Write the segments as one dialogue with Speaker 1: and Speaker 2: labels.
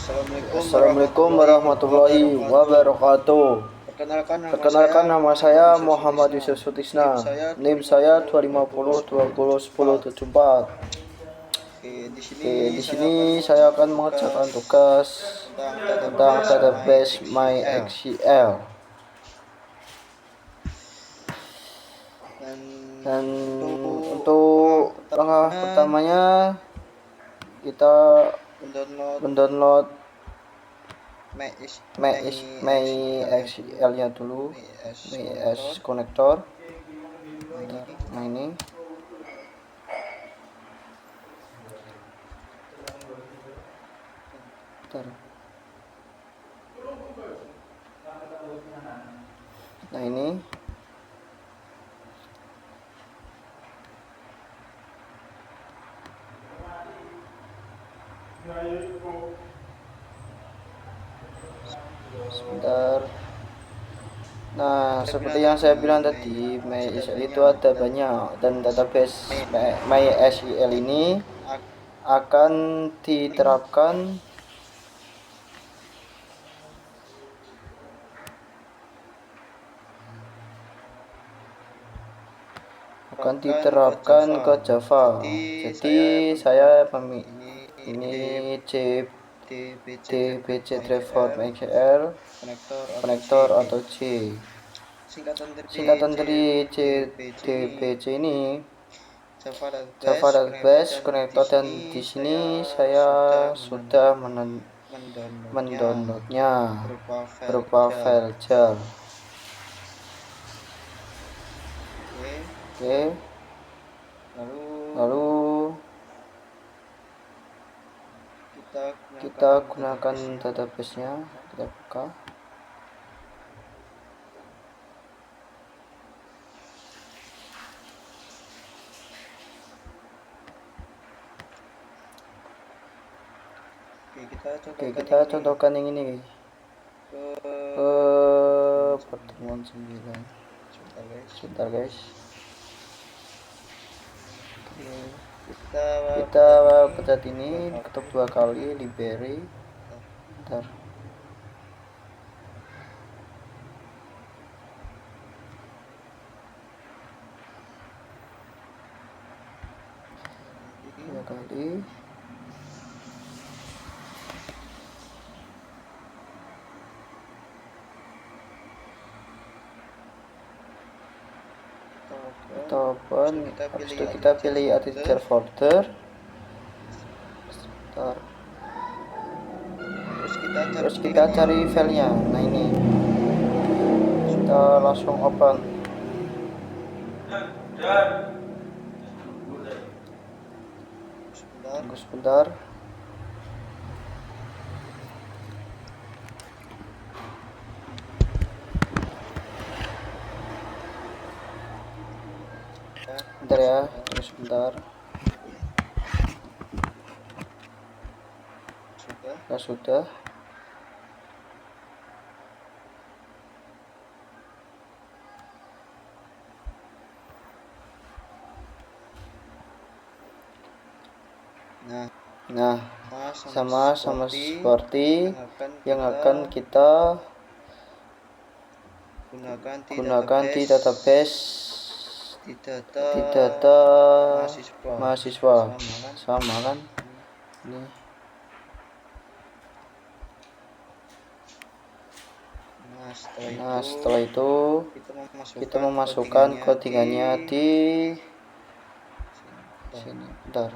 Speaker 1: Assalamualaikum warahmatullahi wabarakatuh. Perkenalkan nama saya Muhammad Yusuf Sutisna. NIM saya 250201074. Di sini saya akan mengerjakan tugas tentang database MySQL. Dan untuk langkah pertamanya kita mendownload MySQL-nya dulu, MyS Connector. Nah ini. Nah ini. Sebentar. Nah, seperti yang saya bilang tadi, MySQL itu ada banyak, dan database MySQL ini akan diterapkan ke Java. Jadi saya ini DBC Transform XL konektor atau C. Singkatan dari DBC ini Java Database Connector, dan di sini saya sudah mendownloadnya berupa file jar. Oke. Lalu kita gunakan database-nya, kita buka. Oke, kita contohkan yang ini pertemuan 9. Sebentar guys. Kita pencet ini, ketuk 2 kali, library. Bentar. Dua kali. Kita open, habis itu kita pilih editor folder. Bentar. Terus kita cari filenya. Nah ini, kita langsung open. Tunggu sebentar. Bentar ya, tunggu sebentar. Ya sudah. Nah, sama seperti yang akan kita gunakan di database di data mahasiswa. Sama kan ini. Nah, setelah itu kita memasukkan codingannya di sini. Bentar.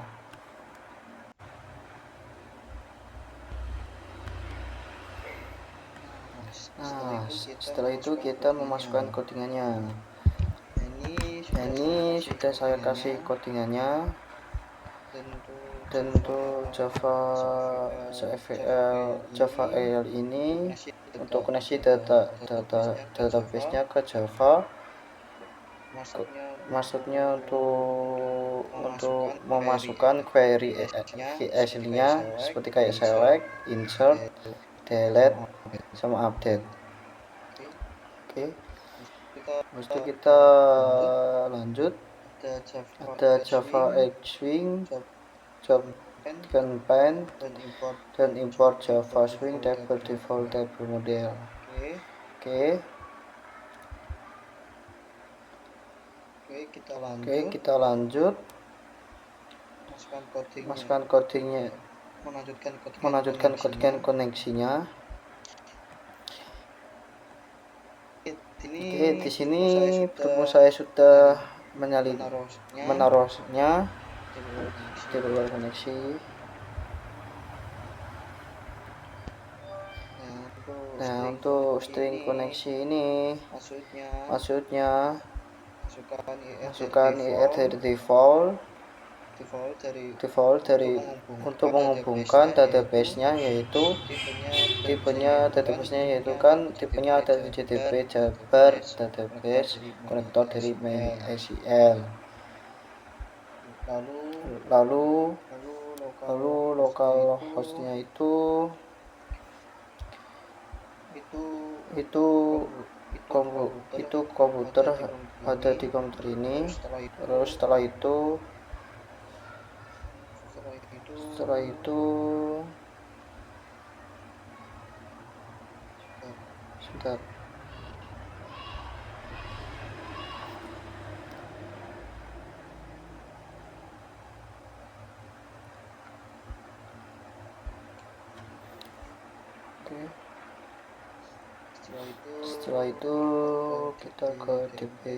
Speaker 1: Nah, setelah itu kita memasukkan codingannya. Ini sudah saya kasih codingannya. Dan untuk Java EL ini untuk koneksi database-nya ke Java, maksudnya untuk memasukkan query aslinya seperti kayak select, insert, delete, sama update. Oke. Habis itu kita lanjut. Ada Java Xwing, tekan pen dan import Java Swing Table Default Table Model. Oke, kita lanjut. Masukkan codingnya, melanjutkan codingan koneksinya. Oke, di sini saya sudah menaruhnya di luar koneksi. Nah, untuk string koneksi ini maksudnya masukkan IR dari default untuk menghubungkan database-nya, yaitu tipenya ada HTTP Jabar database konektor dari MySQL. Lalu localhost-nya itu komputer ada di komputer ini. Terus setelah itu sebentar. Oke. Setelah itu kita ke data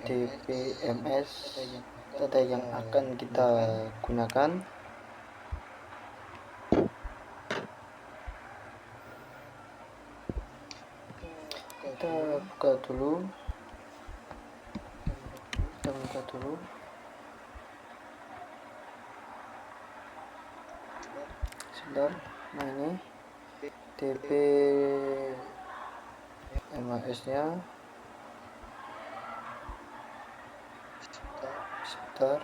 Speaker 1: DBMS, data yang akan kita gunakan. Kita buka dulu. Sebentar. Nah, ini DBMS-nya. Sebentar.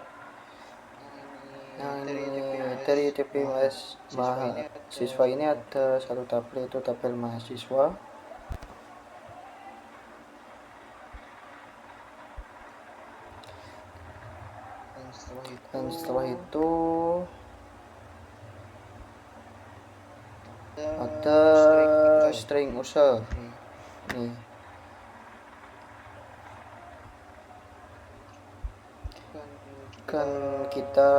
Speaker 1: Nah, ini dari DBMS mahasiswa ini ada satu tabel, itu tabel mahasiswa. Dan setelah itu ada string user nih. Kan kita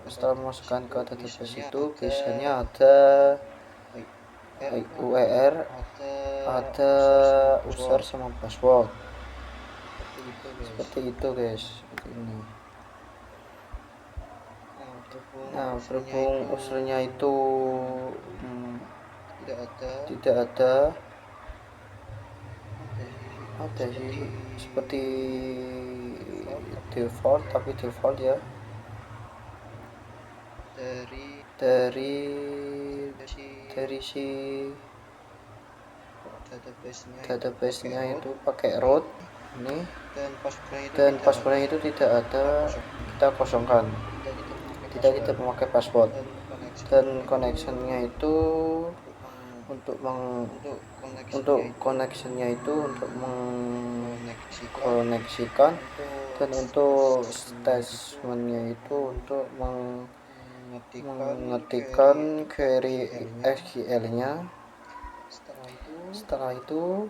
Speaker 1: setelah memasukkan ke database itu biasanya ada URL, ada user sama password. Seperti itu guys, seperti ini. Nah, berhubung usernya itu tidak ada sih seperti default, tapi default ya dari si database-nya itu pakai root ini, dan passwordnya itu tidak ada, kita kosongkan, kita memakai password. Dan connection-nya itu untuk mengkoneksikan, dan untuk statement-nya itu untuk mengetikkan query SQL-nya. Setelah itu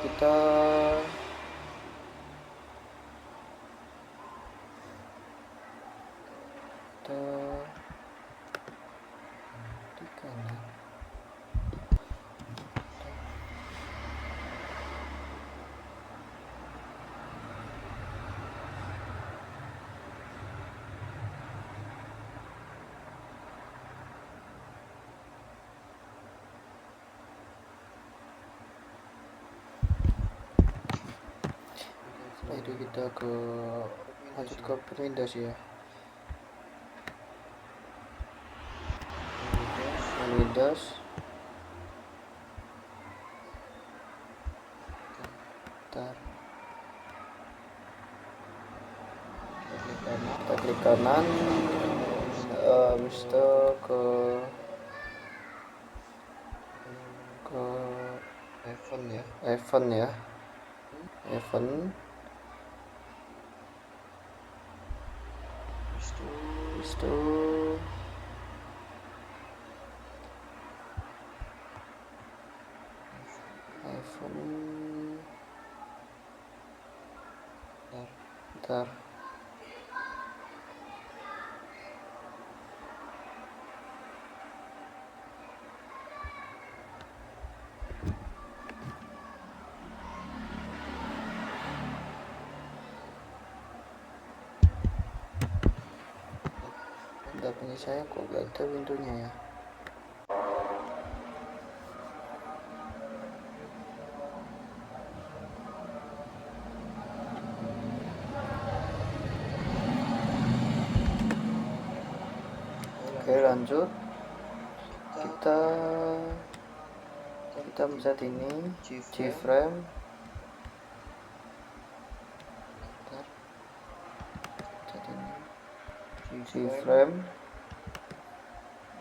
Speaker 1: kita lanjut ke Windows ya. Windows kita klik kanan, habis itu ke event ya, event itu event ntar punya saya kok gak ada pintunya ya. Oke, lanjut. Kita pencet ini G-frame. G-frame.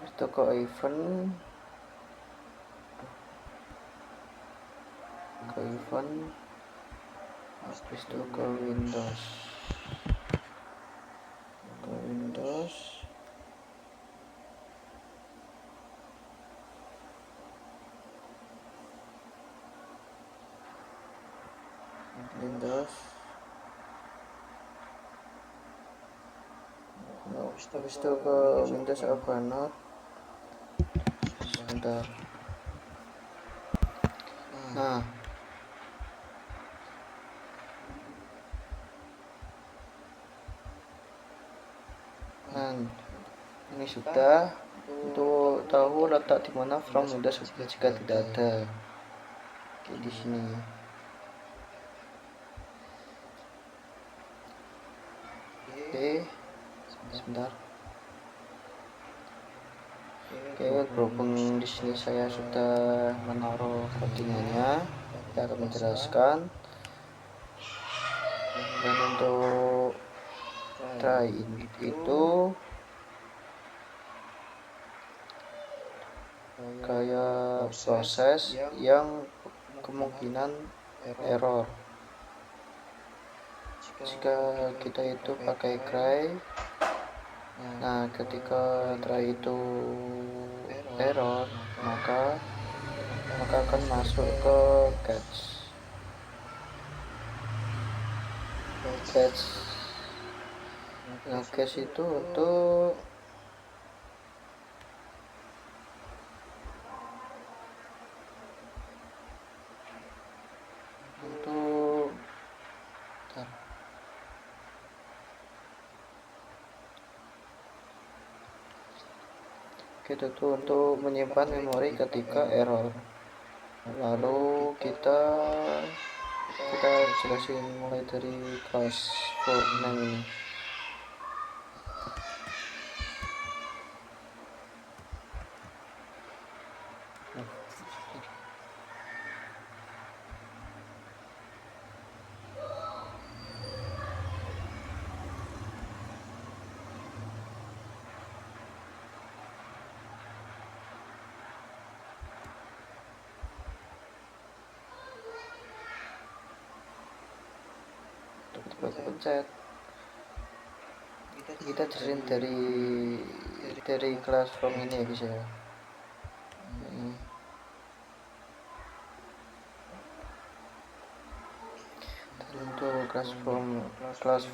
Speaker 1: Itu ke event. Habis itu ke Windows. Habis itu ke Windows apa not? Sebentar. Nah, ini sudah. Untuk tahu letak di mana from Windows jika tidak ada. Oke, di sini. Oke, sebentar. Oke, berhubung di sini saya sudah menaruh codingannya, saya akan menjelaskan. Dan untuk try itu kayak proses yang kemungkinan error. Jika kita itu pakai try, nah ketika try itu error, maka akan masuk ke catch. Nah, catch itu untuk kita tuh untuk menyimpan memori ketika error. Lalu kita jelasin mulai dari kelas 4 ini. Pencet. Kita jelasin dari kelas from ini ya guys ya. Untuk kelas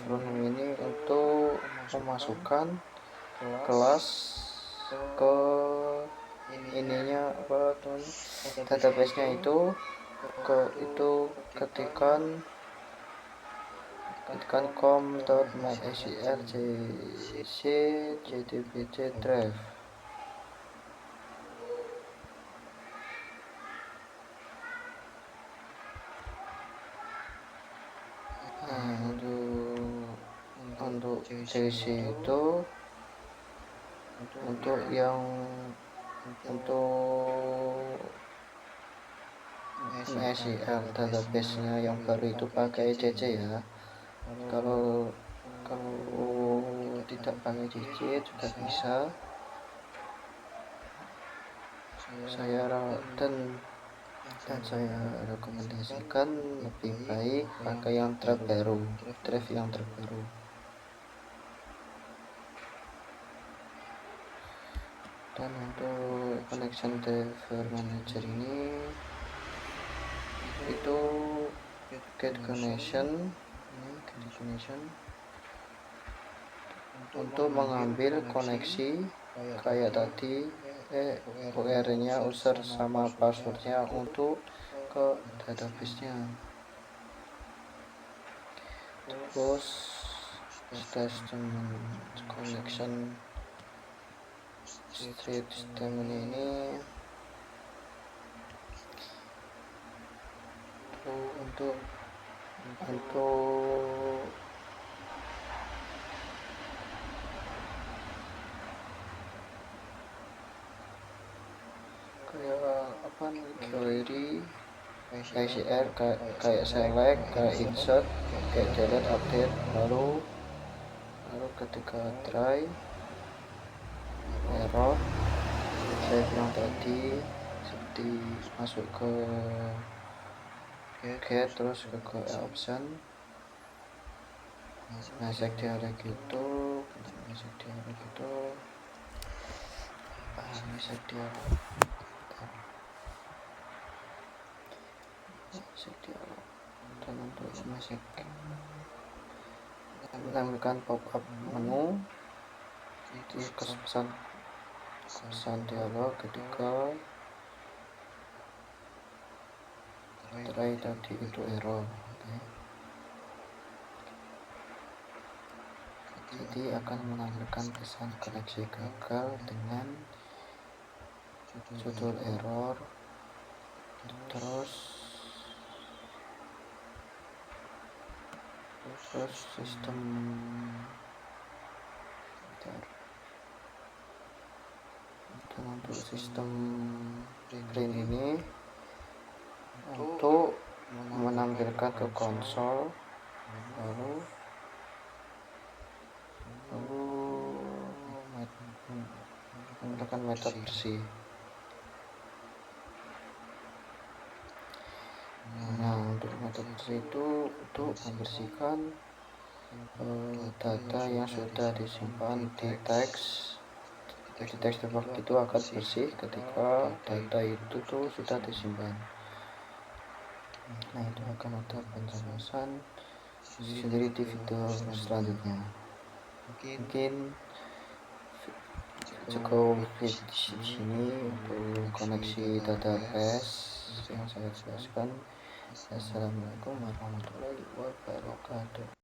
Speaker 1: from ini untuk memasukkan kelas ke ininya apa database-nya itu ketikkan com.mysql jdbc drive. Nah, untuk JC itu untuk MySQL database-nya yang baru itu pakai CC ya. Kalau tidak pakai CC juga bisa. Saya dan Dan saya rekomendasikan lebih baik pakai yang drive yang terbaru. Dan untuk connection driver manager ini itu get connection untuk mengambil koneksi kayak tadi URL-nya user sama passwordnya untuk ke database-nya. Terus statement connection statement ini untuk kayak apa nih, query ICR kayak select, kayak insert, kayak delete, update, lalu ketika try error save yang tadi seperti masuk ke get terus ke option masuk dialog gitu dan untuk masuk menampilkan pop-up menu di pesan dialog ketika try tadi itu error. Jadi akan menampilkan pesan koneksi gagal dengan judul error, terus sistem dan untuk sistem print ini untuk menampilkan ke konsol lalu menekan metode bersih. Nah, untuk metode bersih itu untuk membersihkan data yang sudah disimpan di teks. Jadi teks default itu akan bersih ketika data itu tuh sudah disimpan. Nah, itu akan ada penjelasan sendiri di video selanjutnya. Mungkin cukup di sini untuk koneksi database yang saya jelaskan. Assalamualaikum warahmatullahi wabarakatuh.